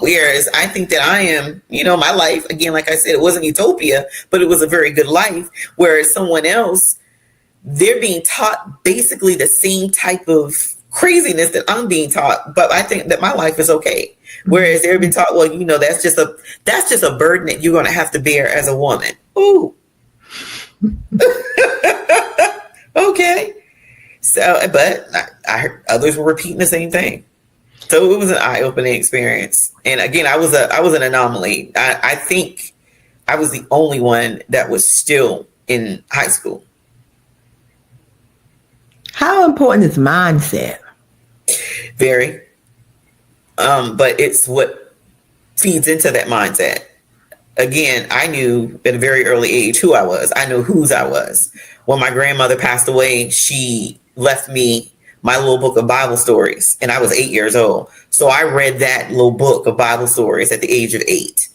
Whereas I think that I am, my life, again, like I said, it wasn't utopia, but it was a very good life. Whereas someone else, they're being taught basically the same type of craziness that I'm being taught, but I think that my life is okay. Whereas they've been taught, well, that's just a burden that you're going to have to bear as a woman. Ooh. Okay. So, but I heard others were repeating the same thing. So it was an eye-opening experience. And again, I was an anomaly. I think I was the only one that was still in high school. How important is mindset? Very. But it's what feeds into that mindset. Again, I knew at a very early age who I was. I knew whose I was. When my grandmother passed away, she left me my little book of Bible stories, and I was 8 years old. So I read that little book of Bible stories at the age of 8.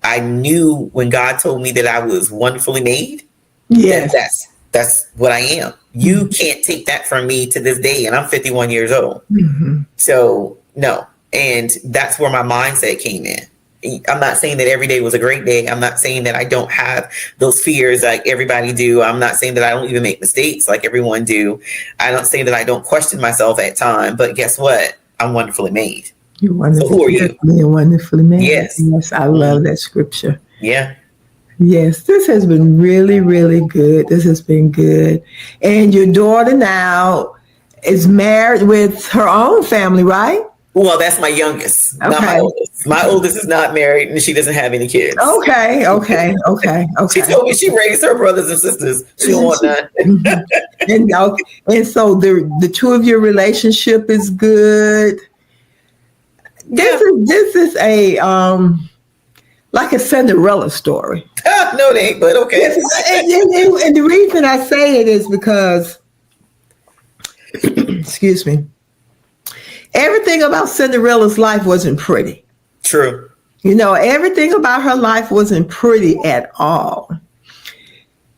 I knew when God told me that I was wonderfully made. Yes. That's what I am. You can't take that from me to this day, and I'm 51 years old. Mm-hmm. So no. And that's where my mindset came in. I'm not saying that every day was a great day. I'm not saying that I don't have those fears like everybody do. I'm not saying that I don't even make mistakes like everyone do. I don't say that I don't question myself at time, but guess what? I'm wonderfully made. You're wonderful. So who are you? You're wonderfully made. Yes. Yes, I love that scripture. Yeah. Yes, this has been really, really good. This has been good. And your daughter now is married with her own family, right? Well, that's my youngest, okay. Not my oldest. My oldest is not married and she doesn't have any kids. Okay. She told me she raised her brothers and sisters. She don't want none. and so the two of your relationship is good. This is a like a Cinderella story. No, they ain't, but okay. And the reason I say it is because, excuse me, everything about Cinderella's life wasn't pretty. True. Everything about her life wasn't pretty at all.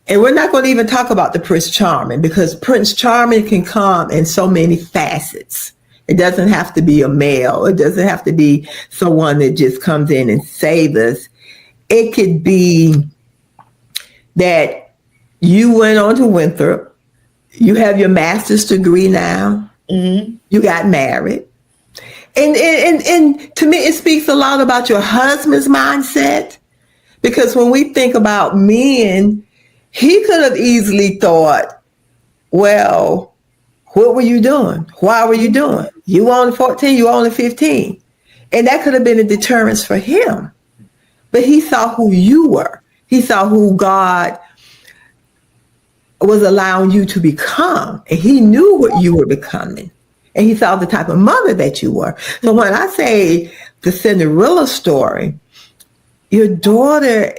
And we're not going to even talk about the Prince Charming, because Prince Charming can come in so many facets. It doesn't have to be a male. It doesn't have to be someone that just comes in and saves us. It could be that you went on to Winthrop. You have your master's degree now. Mm-hmm. You got married. And to me, it speaks a lot about your husband's mindset. Because when we think about men, he could have easily thought, well, what were you doing? Why were you doing? You were only 14, you were only 15. And that could have been a deterrence for him. But he saw who you were. He saw who God was allowing you to become. And he knew what you were becoming. And he saw the type of mother that you were. So when I say the Cinderella story, your daughter,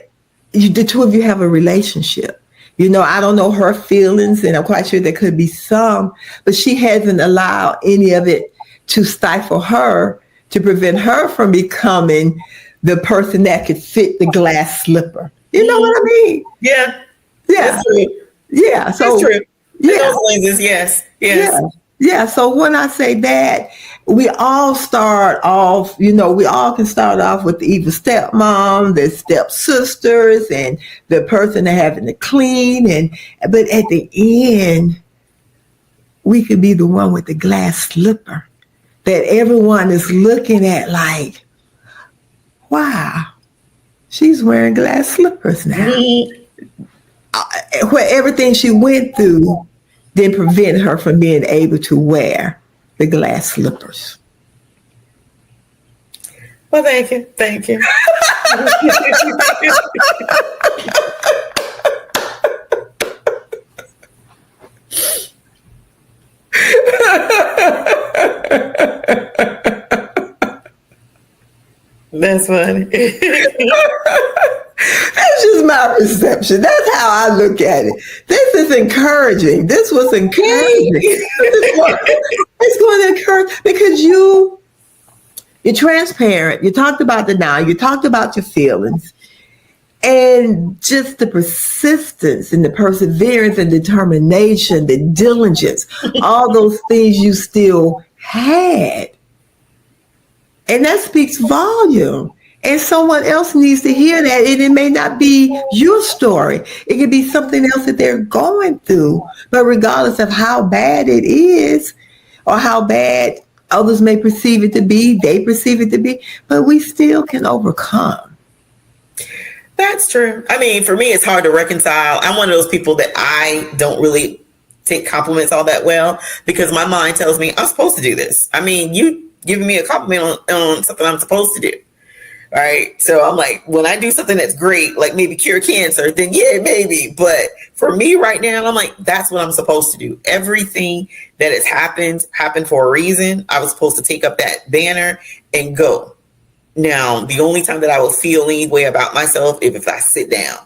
the two of you have a relationship. You know, I don't know her feelings, and I'm quite sure there could be some, but she hasn't allowed any of it to stifle her, to prevent her from becoming the person that could fit the glass slipper. You know what I mean? Yeah. Yeah. That's true. Yeah. So, that's true. Yeah. Those lenses, yes. Yeah. Yeah. So when I say that, we all start off, you know, we all can start off with the evil stepmom, the stepsisters, and the person that having to clean. But at the end, we could be the one with the glass slipper that everyone is looking at like, wow, she's wearing glass slippers now. Where everything she went through didn't prevent her from being able to wear the glass slippers. Well, thank you. Thank you. That's funny. That's just my perception. That's how I look at it. This is encouraging. This was encouraging. It's going to encourage because you're transparent. You talked about the now. You talked about your feelings. And just the persistence and the perseverance and determination, the diligence, all those things you still had. And that speaks volume. And someone else needs to hear that. And it may not be your story. It could be something else that they're going through. But regardless of how bad it is or how bad others may perceive it to be, they perceive it to be, but we still can overcome. That's true. I mean, for me, it's hard to reconcile. I'm one of those people that I don't really take compliments all that well because my mind tells me I'm supposed to do this. I mean, you giving me a compliment on something I'm supposed to do. Right. So I'm like, when I do something that's great, like maybe cure cancer, then yeah, maybe. But for me right now, I'm like, that's what I'm supposed to do. Everything that has happened for a reason. I was supposed to take up that banner and go. Now, the only time that I will feel any way about myself is if I sit down.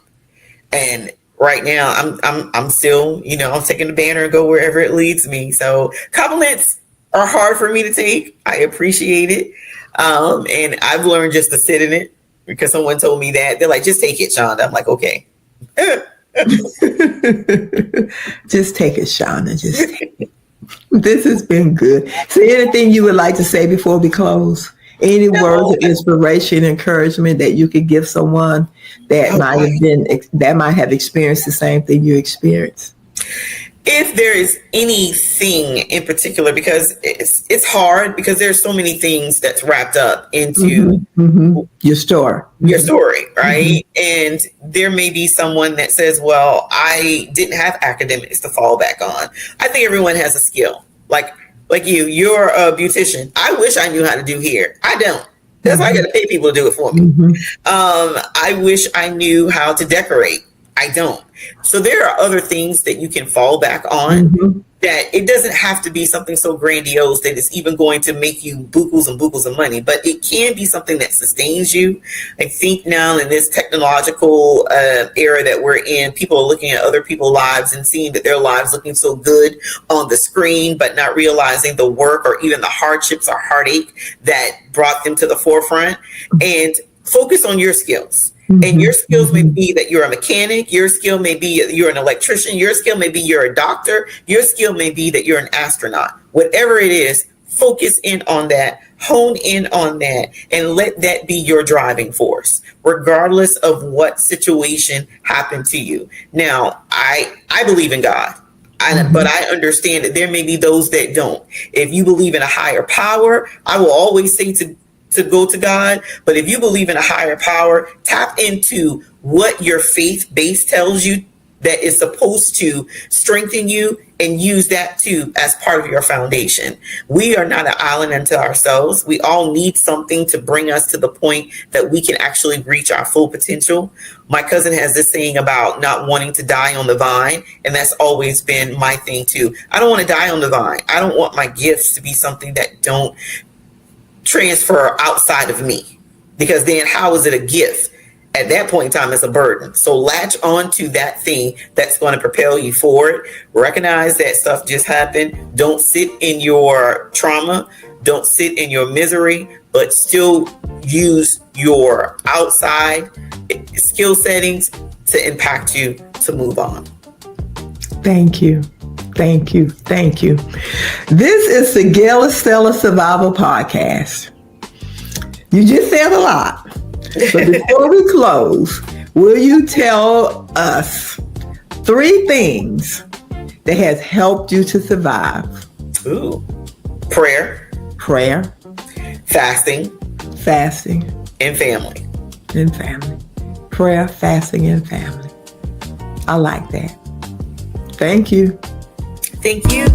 And right now I'm still, you know, I'm taking the banner and go wherever it leads me. So compliments are hard for me to take. I appreciate it. And I've learned just to sit in it because someone told me that. They're like, just take it, Shonda. I'm like, okay. Just take it, Shonda. Just take it. This has been good. So anything you would like to say before we close? Any words of inspiration, encouragement that you could give someone that might have experienced the same thing you experienced? If there is anything in particular, because it's hard because there's so many things that's wrapped up into your story, right? And there may be someone that says, well, I didn't have academics to fall back on. I think everyone has a skill. Like you're a beautician. I wish I knew how to do hair. I don't. That's why I got to pay people to do it for me. I wish I knew how to decorate. I don't. So there are other things that you can fall back on that it doesn't have to be something so grandiose that it's even going to make you bukus and bukus of money, but it can be something that sustains you. I think now in this technological era that we're in, people are looking at other people's lives and seeing that their lives looking so good on the screen, but not realizing the work or even the hardships or heartache that brought them to the forefront. And focus on your skills. And your skills may be that you're a mechanic. Your skill may be you're an electrician. Your skill may be you're a doctor. Your skill may be that you're an astronaut. Whatever it is, focus in on that, hone in on that, and let that be your driving force, regardless of what situation happened to you. Now, I believe in God. But I understand that there may be those that don't. If you believe in a higher power, I will always say to go to God. But if you believe in a higher power, tap into what your faith base tells you that is supposed to strengthen you and use that too as part of your foundation. We are not an island unto ourselves. We all need something to bring us to the point that we can actually reach our full potential. My cousin has this saying about not wanting to die on the vine, and that's always been my thing too. I don't want to die on the vine. I don't want my gifts to be something that don't transfer outside of me, because then how is it a gift? At that point in time, it's a burden. So latch on to that thing that's going to propel you forward. Recognize that stuff just happened. Don't sit in your trauma. Don't sit in your misery, but still use your outside skill settings to impact you to move on. Thank you. Thank you. Thank you. This is the Gail Estella Survival Podcast. You just said a lot. But before we close, will you tell us 3 things that has helped you to survive? Ooh. Prayer, fasting, and family. Prayer, fasting, and family. I like that. Thank you. Thank you.